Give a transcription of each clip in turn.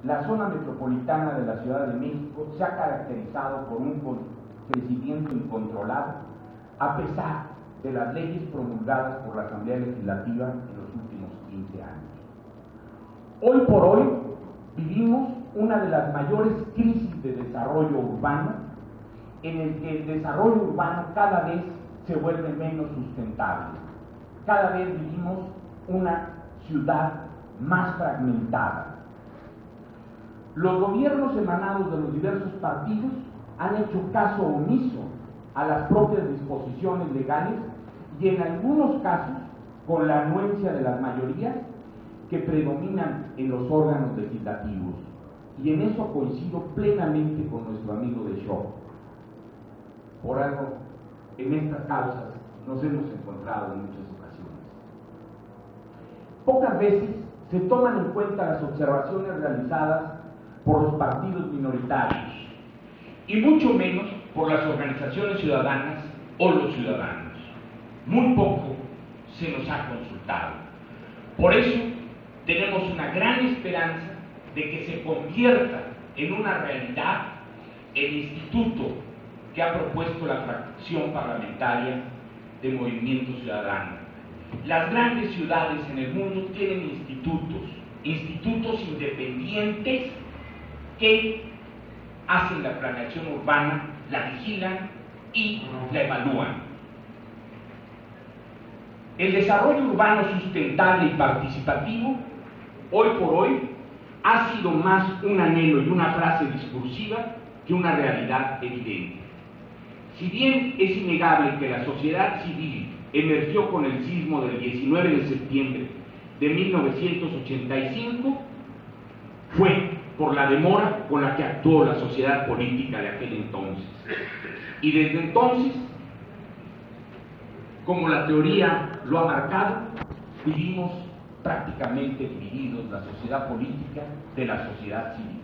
la zona metropolitana de la Ciudad de México se ha caracterizado por un crecimiento incontrolado, a pesar de las leyes promulgadas por la Asamblea Legislativa en los últimos 15 años. Hoy por hoy vivimos una de las mayores crisis de desarrollo urbano, en el que el desarrollo urbano cada vez se vuelve menos sustentable. Cada vez vivimos una ciudad más fragmentada. Los gobiernos emanados de los diversos partidos han hecho caso omiso a las propias disposiciones legales y en algunos casos con la anuencia de las mayorías que predominan en los órganos legislativos. Y en eso coincido plenamente con nuestro amigo de Shaw. Por algo, en estas causas nos hemos encontrado en muchas ocasiones. Pocas veces se toman en cuenta las observaciones realizadas por los partidos minoritarios y mucho menos por las organizaciones ciudadanas o los ciudadanos. Muy poco se nos ha consultado. Por eso tenemos una gran esperanza de que se convierta en una realidad el instituto que ha propuesto la fracción parlamentaria de Movimiento Ciudadano. Las grandes ciudades en el mundo tienen institutos independientes que hacen la planeación urbana, la vigilan y la evalúan. El desarrollo urbano sustentable y participativo, hoy por hoy, ha sido más un anhelo y una frase discursiva que una realidad evidente. Si bien es innegable que la sociedad civil emergió con el sismo del 19 de septiembre de 1985, fue por la demora con la que actuó la sociedad política de aquel entonces. Y desde entonces, como la teoría lo ha marcado, vivimos prácticamente divididos la sociedad política de la sociedad civil.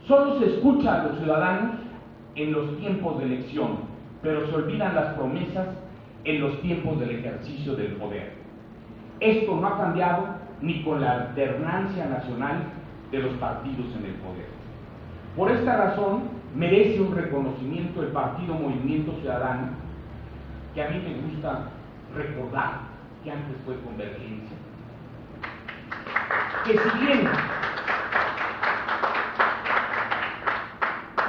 Solo se escucha a los ciudadanos en los tiempos de elección, pero se olvidan las promesas en los tiempos del ejercicio del poder. Esto no ha cambiado ni con la alternancia nacional de los partidos en el poder. Por esta razón, merece un reconocimiento el partido Movimiento Ciudadano, que a mí me gusta recordar que antes fue Convergencia, que si bien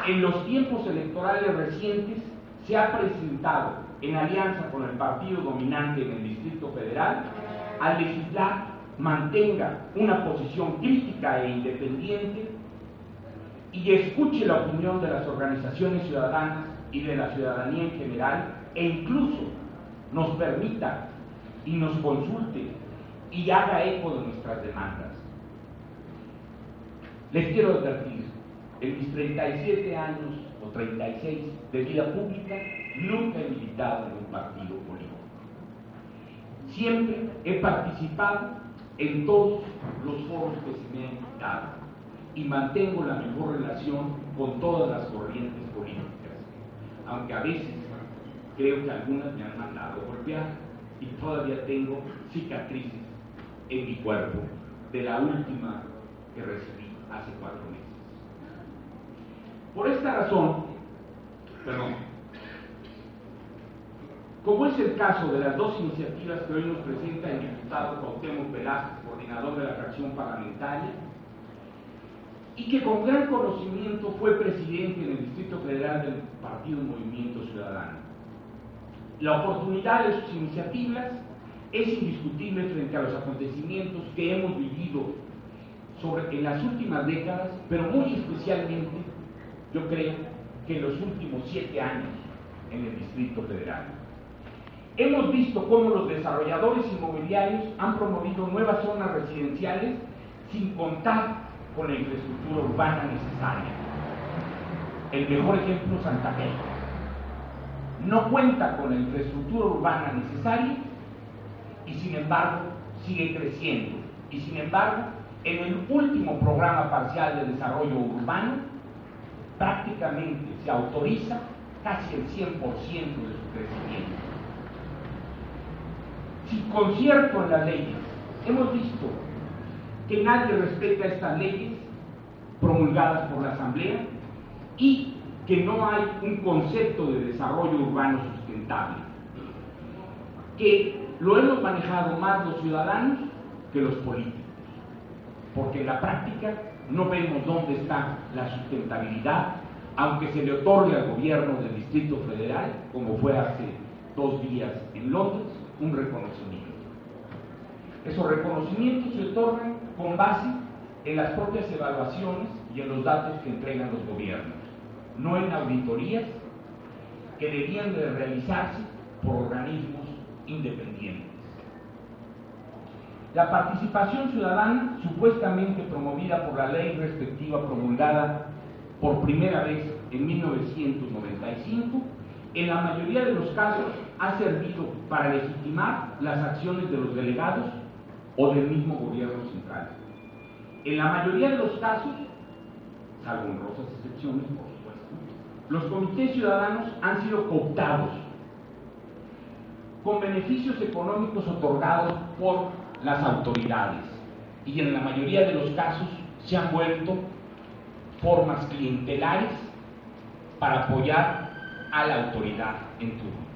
en los tiempos electorales recientes se ha presentado en alianza con el partido dominante en el Distrito Federal, al legislar mantenga una posición crítica e independiente y escuche la opinión de las organizaciones ciudadanas y de la ciudadanía en general, e incluso nos permita y nos consulte y haga eco de nuestras demandas. Les quiero advertir, en mis 37 años o 36 de vida pública, nunca he militado en un partido político. Siempre he participado en todos los foros que se me han invitado y mantengo la mejor relación con todas las corrientes políticas, aunque a veces creo que algunas me han mandado golpear y todavía tengo cicatrices en mi cuerpo de la última que recibí hace 4 meses. Por esta razón, como es el caso de las dos iniciativas que hoy nos presenta el diputado Cuauhtémoc Velázquez, coordinador de la fracción parlamentaria, y que con gran conocimiento fue presidente en el Distrito Federal del Partido Movimiento Ciudadano. La oportunidad de sus iniciativas es indiscutible frente a los acontecimientos que hemos vivido en las últimas décadas, pero muy especialmente, yo creo, que en los últimos 7 años en el Distrito Federal. Hemos visto cómo los desarrolladores inmobiliarios han promovido nuevas zonas residenciales sin contar con la infraestructura urbana necesaria. El mejor ejemplo, Santa Fe. No cuenta con la infraestructura urbana necesaria y sin embargo sigue creciendo. Y sin embargo, en el último programa parcial de desarrollo urbano, prácticamente se autoriza casi el 100% de su crecimiento. Sin concierto en las leyes, hemos visto que nadie respeta estas leyes promulgadas por la Asamblea y que no hay un concepto de desarrollo urbano sustentable, que lo hemos manejado más los ciudadanos que los políticos, porque en la práctica no vemos dónde está la sustentabilidad, aunque se le otorgue al gobierno del Distrito Federal, como fue hace 2 días en Londres, un reconocimiento. Esos reconocimientos se otorgan con base en las propias evaluaciones y en los datos que entregan los gobiernos, no en auditorías que debían de realizarse por organismos independientes. La participación ciudadana, supuestamente promovida por la ley respectiva promulgada por primera vez en 1995, en la mayoría de los casos ha servido para legitimar las acciones de los delegados o del mismo gobierno central. En la mayoría de los casos, salvo honrosas excepciones, por supuesto, los comités ciudadanos han sido cooptados con beneficios económicos otorgados por las autoridades y en la mayoría de los casos se han vuelto formas clientelares para apoyar a la autoridad en turno.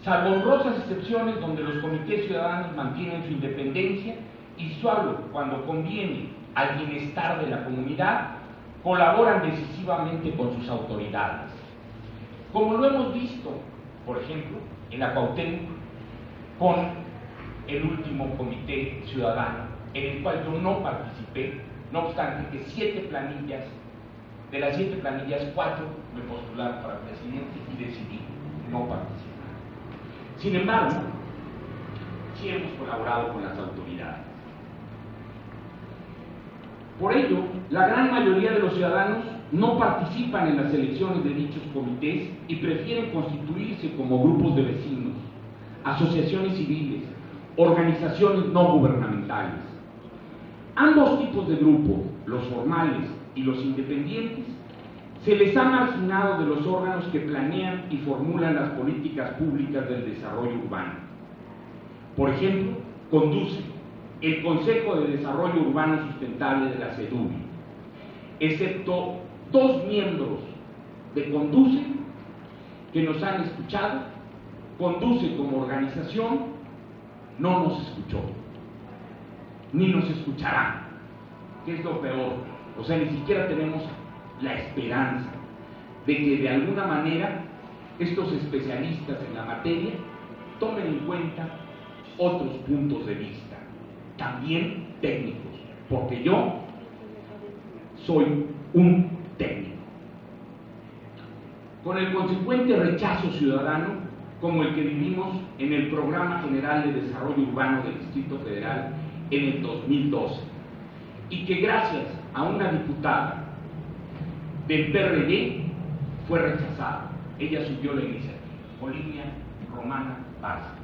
Salvo honrosas excepciones donde los comités ciudadanos mantienen su independencia y solo cuando conviene al bienestar de la comunidad colaboran decisivamente con sus autoridades, como lo hemos visto, por ejemplo, en la Cuauhtémoc con el último comité ciudadano, en el cual yo no participé, no obstante que de las 7 planillas, 4 me postularon para presidente y decidí no participar. Sin embargo, sí hemos colaborado con las autoridades. Por ello, la gran mayoría de los ciudadanos no participan en las elecciones de dichos comités y prefieren constituirse como grupos de vecinos, asociaciones civiles, organizaciones no gubernamentales. Ambos tipos de grupos, los formales y los independientes, se les ha marginado de los órganos que planean y formulan las políticas públicas del desarrollo urbano. Por ejemplo, conduce el Consejo de Desarrollo Urbano Sustentable de la CEDUBI, excepto 2 miembros de Conduce que nos han escuchado. Conduce como organización no nos escuchó, ni nos escuchará, que es lo peor. O sea, ni siquiera tenemos la esperanza de que de alguna manera estos especialistas en la materia tomen en cuenta otros puntos de vista, también técnicos, porque yo soy un técnico. Con el consecuente rechazo ciudadano, como el que vivimos en el Programa General de Desarrollo Urbano del Distrito Federal en el 2012, y que gracias a una diputada del PRD fue rechazada. Ella subió la iniciativa, Olivia Romana Barça.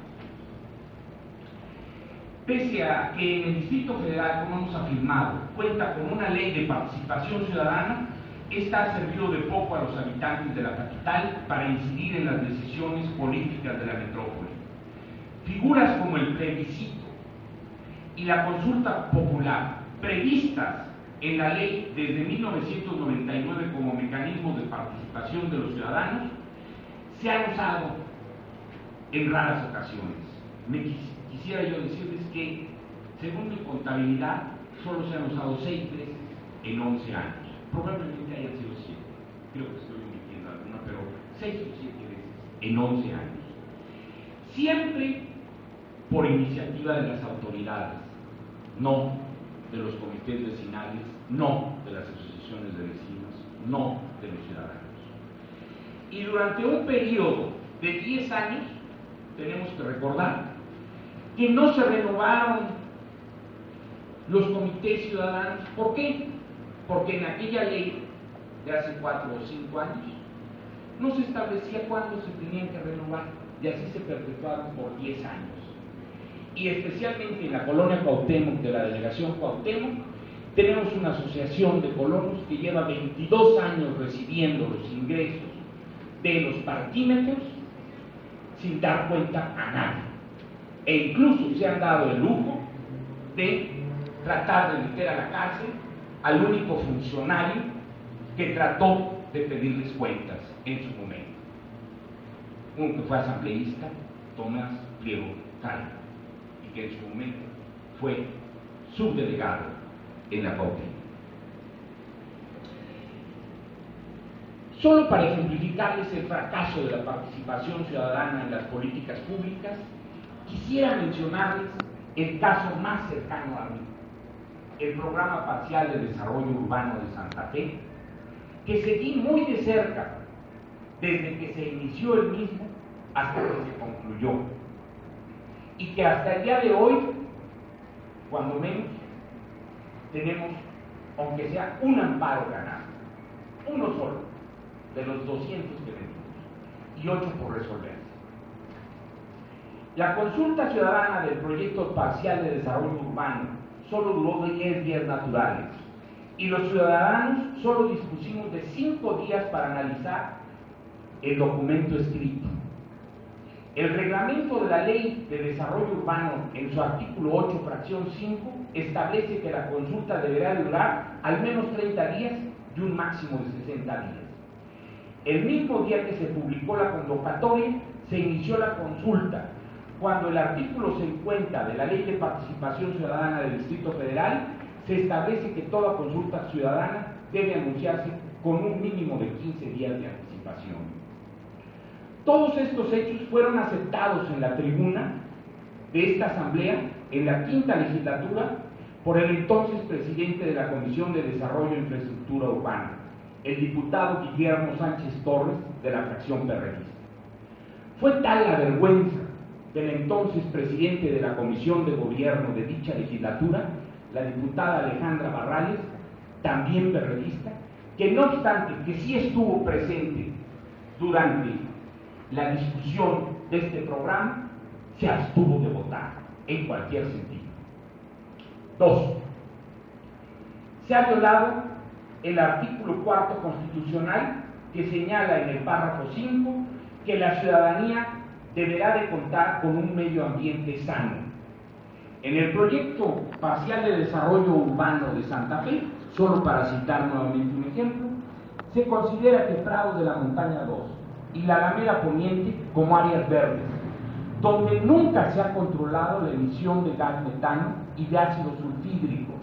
Pese a que en el Distrito Federal, como hemos afirmado, cuenta con una ley de participación ciudadana, esta ha servido de poco a los habitantes de la capital para incidir en las decisiones políticas de la metrópoli. Figuras como el plebiscito y la consulta popular, previstas en la ley desde 1999 como mecanismos de participación de los ciudadanos, se han usado en raras ocasiones. Quisiera yo decirles que, según mi contabilidad, solo se han usado 6 veces en 11 años. Probablemente hayan sido 7, creo que estoy omitiendo alguna, pero 6 o 7 veces en 11 años. Siempre por iniciativa de las autoridades, no de los comités vecinales, no de las asociaciones de vecinos, no de los ciudadanos. Y durante un periodo de 10 años, tenemos que recordar que no se renovaron los comités ciudadanos. ¿Por qué? Porque en aquella ley de hace 4 o 5 años no se establecía cuándo se tenían que renovar, y así se perpetuaron por 10 años. Y especialmente en la colonia Cuauhtémoc, de la delegación Cuauhtémoc, tenemos una asociación de colonos que lleva 22 años recibiendo los ingresos de los parquímetros sin dar cuenta a nadie, e incluso se han dado el lujo de tratar de meter a la cárcel al único funcionario que trató de pedirles cuentas en su momento. Uno que fue asambleísta, Tomás Pliego Calvo, y que en su momento fue subdelegado en la Cuauhtémoc. Solo para ejemplificarles el fracaso de la participación ciudadana en las políticas públicas, quisiera mencionarles el caso más cercano a mí, el Programa Parcial de Desarrollo Urbano de Santa Fe, que seguí muy de cerca desde que se inició el mismo hasta que se concluyó, y que hasta el día de hoy, cuando menos, tenemos, aunque sea un amparo ganado, uno solo de los 200 que venimos, y 8 por resolverse. La consulta ciudadana del proyecto parcial de desarrollo urbano solo duró 10 días naturales, y los ciudadanos solo dispusimos de 5 días para analizar el documento escrito. El reglamento de la Ley de Desarrollo Urbano, en su artículo 8, fracción 5, establece que la consulta deberá durar al menos 30 días y un máximo de 60 días. El mismo día que se publicó la convocatoria, se inició la consulta, cuando el artículo 50 de la Ley de Participación Ciudadana del Distrito Federal se establece que toda consulta ciudadana debe anunciarse con un mínimo de 15 días de anticipación. Todos estos hechos fueron aceptados en la tribuna de esta Asamblea en la quinta legislatura por el entonces presidente de la Comisión de Desarrollo e Infraestructura Urbana, el diputado Guillermo Sánchez Torres, de la fracción perredista. Fue tal la vergüenza del entonces presidente de la Comisión de Gobierno de dicha legislatura, la diputada Alejandra Barrales, también perredista, que no obstante que sí estuvo presente durante la discusión de este programa, se abstuvo de votar en cualquier sentido. 2. Se ha violado el artículo 4 constitucional, que señala en el párrafo 5 que la ciudadanía deberá de contar con un medio ambiente sano. En el proyecto parcial de desarrollo urbano de Santa Fe, solo para citar nuevamente un ejemplo, se considera que Prado de la Montaña 2 y la Alameda Poniente como áreas verdes, donde nunca se ha controlado la emisión de gas metano y de ácido sulfídrico,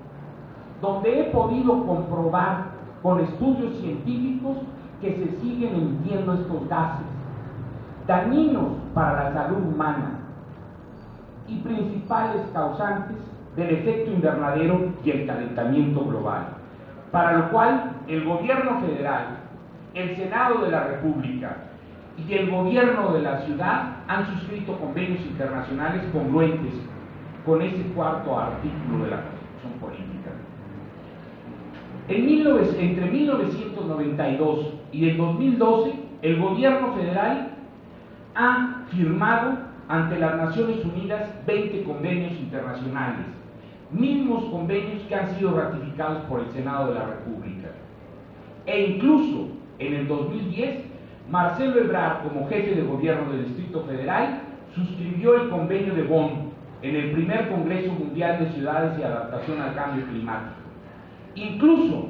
donde he podido comprobar con estudios científicos que se siguen emitiendo estos gases, dañinos para la salud humana y principales causantes del efecto invernadero y el calentamiento global, para lo cual el gobierno federal, el Senado de la República y el gobierno de la ciudad han suscrito convenios internacionales congruentes con ese cuarto artículo de la Constitución Política. Entre 1992 y el 2012, el gobierno federal ha firmado ante las Naciones Unidas 20 convenios internacionales, mismos convenios que han sido ratificados por el Senado de la República. E incluso en el 2010, Marcelo Ebrard, como jefe de gobierno del Distrito Federal, suscribió el convenio de Bonn en el primer Congreso Mundial de Ciudades y Adaptación al Cambio Climático. Incluso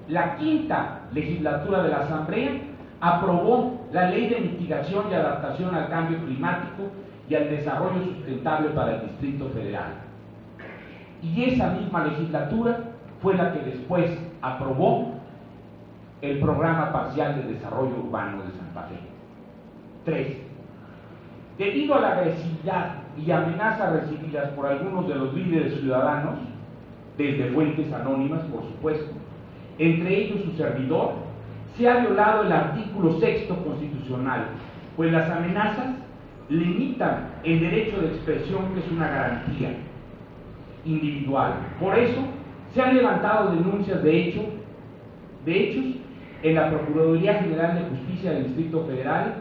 la quinta legislatura de la Asamblea aprobó la Ley de Mitigación y Adaptación al Cambio Climático y al Desarrollo Sustentable para el Distrito Federal. Y esa misma legislatura fue la que después aprobó el Programa Parcial de Desarrollo Urbano de Santa Fe. 3. Debido a la agresividad y amenazas recibidas por algunos de los líderes ciudadanos, desde fuentes anónimas, por supuesto, entre ellos su servidor, se ha violado el artículo 6 constitucional, pues las amenazas limitan el derecho de expresión, que es una garantía individual. Por eso se han levantado denuncias de hechos en la Procuraduría General de Justicia del Distrito Federal,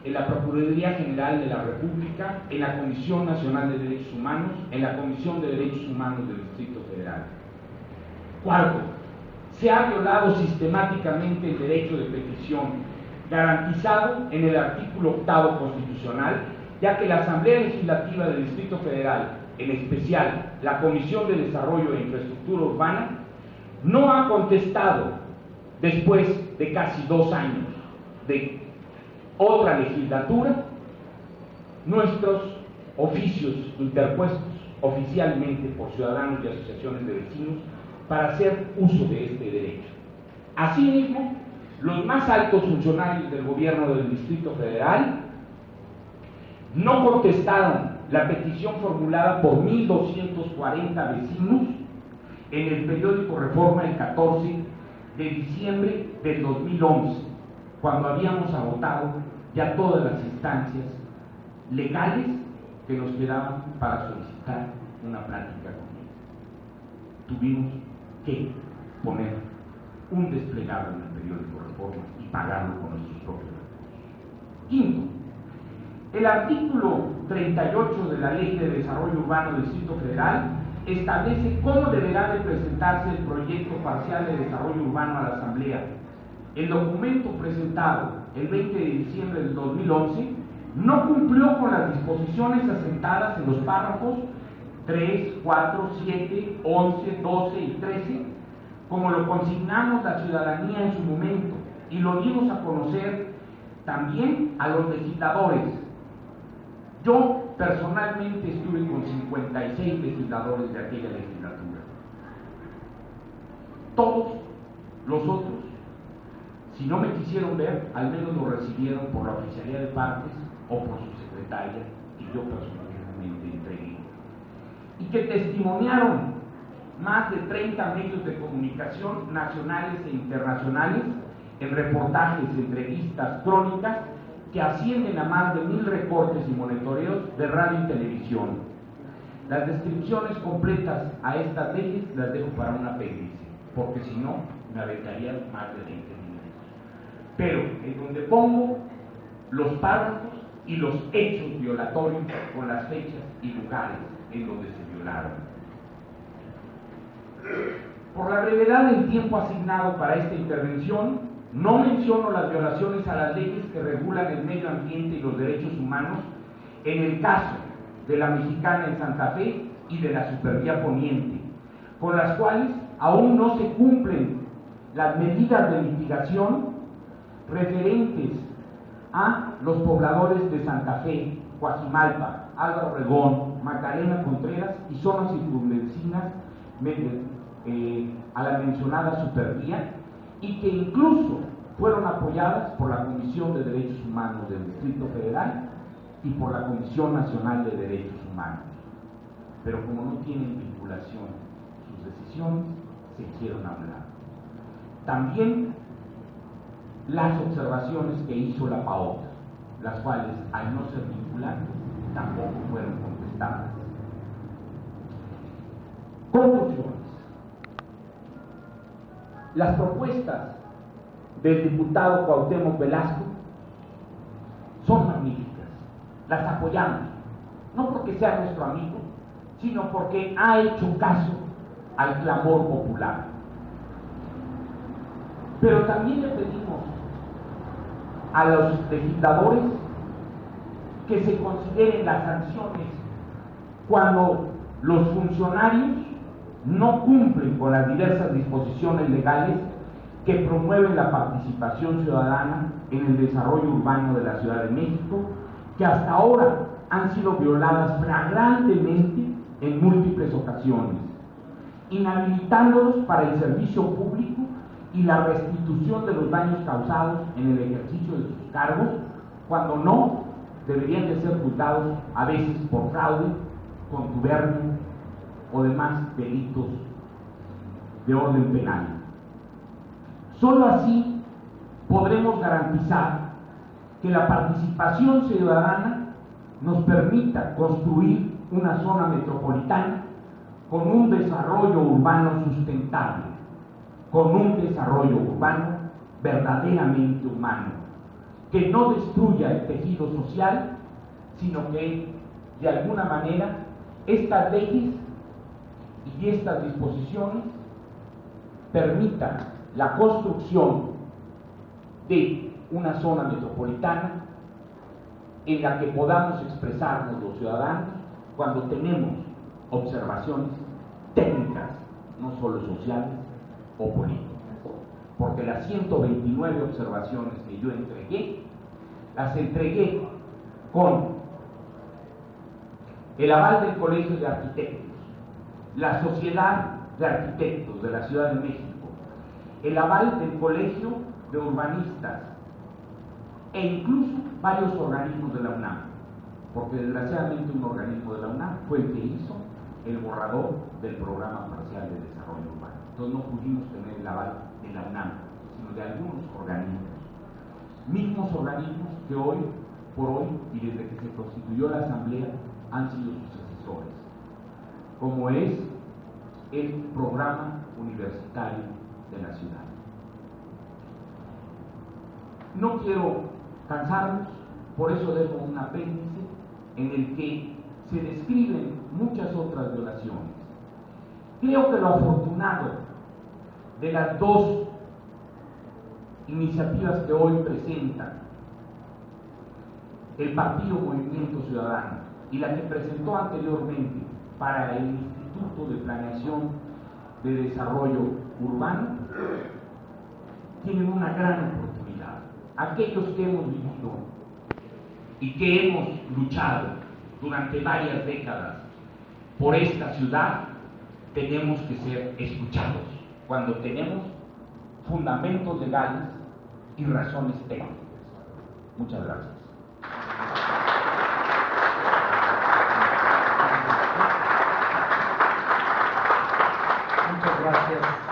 en la Procuraduría General de la República, en la Comisión Nacional de Derechos Humanos, en la Comisión de Derechos Humanos del Distrito Federal. 4. Se ha violado sistemáticamente el derecho de petición, garantizado en el artículo 8 constitucional, ya que la Asamblea Legislativa del Distrito Federal, en especial la Comisión de Desarrollo e Infraestructura Urbana, no ha contestado, después de casi 2 años de otra legislatura, nuestros oficios interpuestos oficialmente por ciudadanos y asociaciones de vecinos para hacer uso de este derecho. Asimismo, los más altos funcionarios del gobierno del Distrito Federal no contestaron la petición formulada por 1.240 vecinos en el periódico Reforma el 14 de diciembre del 2011, cuando habíamos agotado ya todas las instancias legales que nos quedaban para solicitar una plática con ellos. Tuvimos que poner un desplegado en el periódico Reforma y pagarlo con nuestros propios recursos. Quinto, el artículo 38 de la Ley de Desarrollo Urbano del Distrito Federal establece cómo deberá de presentarse el proyecto parcial de desarrollo urbano a la Asamblea. El documento presentado el 20 de diciembre del 2011 no cumplió con las disposiciones asentadas en los párrafos 3, 4, 7, 11, 12 y 13, como lo consignamos la ciudadanía en su momento, y lo dimos a conocer también a los legisladores. Yo personalmente estuve con 56 legisladores de aquella legislatura. Todos los otros, si no me quisieron ver, al menos lo recibieron por la Oficialía de Partes o por su secretaria, y yo personalmente entregué. Y que testimoniaron más de 30 medios de comunicación nacionales e internacionales en reportajes, entrevistas, crónicas, que ascienden a más de 1000 recortes y monitoreos de radio y televisión. Las descripciones completas a estas leyes las dejo para un apéndice, porque si no, me aventaría más de 20 minutos. Pero en donde pongo los párrafos y los hechos violatorios con las fechas y lugares en donde se violaron. Por la brevedad del tiempo asignado para esta intervención, no menciono las violaciones a las leyes que regulan el medio ambiente y los derechos humanos en el caso de la Mexicana en Santa Fe y de la Supervía Poniente, con las cuales aún no se cumplen las medidas de mitigación referentes a los pobladores de Santa Fe, Coajimalpa, Álvaro Obregón, Magdalena Contreras y zonas circunvecinas a la mencionada Supervía, y que incluso fueron apoyadas por la Comisión de Derechos Humanos del Distrito Federal y por la Comisión Nacional de Derechos Humanos. Pero como no tienen vinculación sus decisiones, se hicieron a un lado. También las observaciones que hizo la PAOT, las cuales, al no ser vinculantes, tampoco fueron contestadas. Conclusiones. Las propuestas del diputado Cuauhtémoc Velasco son magníficas, las apoyamos, no porque sea nuestro amigo, sino porque ha hecho caso al clamor popular. Pero también le pedimos a los legisladores que se consideren las sanciones cuando los funcionarios no cumplen con las diversas disposiciones legales que promueven la participación ciudadana en el desarrollo urbano de la Ciudad de México, que hasta ahora han sido violadas flagrantemente en múltiples ocasiones, inhabilitándolos para el servicio público y la restitución de los daños causados en el ejercicio de sus cargos, cuando no deberían de ser juzgados a veces por fraude, contubernio o demás delitos de orden penal. Solo así podremos garantizar que la participación ciudadana nos permita construir una zona metropolitana con un desarrollo urbano sustentable, con un desarrollo urbano verdaderamente humano, que no destruya el tejido social, sino que de alguna manera estas leyes y estas disposiciones permitan la construcción de una zona metropolitana en la que podamos expresarnos los ciudadanos cuando tenemos observaciones técnicas, no solo sociales, o políticas, porque las 129 observaciones que yo entregué, las entregué con el aval del Colegio de Arquitectos, la Sociedad de Arquitectos de la Ciudad de México, el aval del Colegio de Urbanistas e incluso varios organismos de la UNAM, porque desgraciadamente un organismo de la UNAM fue el que hizo el borrador del Programa Parcial de Desarrollo Urbano. Entonces no pudimos tener el aval de la UNAM, sino de algunos organismos, mismos organismos que hoy por hoy y desde que se constituyó la Asamblea han sido sus asesores, como es el Programa Universitario de la Ciudad. No quiero cansarnos, por eso dejo un apéndice en el que se describen muchas otras violaciones. Creo que lo afortunado de las dos iniciativas que hoy presentan el Partido Movimiento Ciudadano y la que presentó anteriormente para el Instituto de Planeación de Desarrollo Urbano, tienen una gran oportunidad. Aquellos que hemos vivido y que hemos luchado durante varias décadas por esta ciudad, tenemos que ser escuchados cuando tenemos fundamentos legales y razones técnicas. Muchas gracias. Muchas gracias.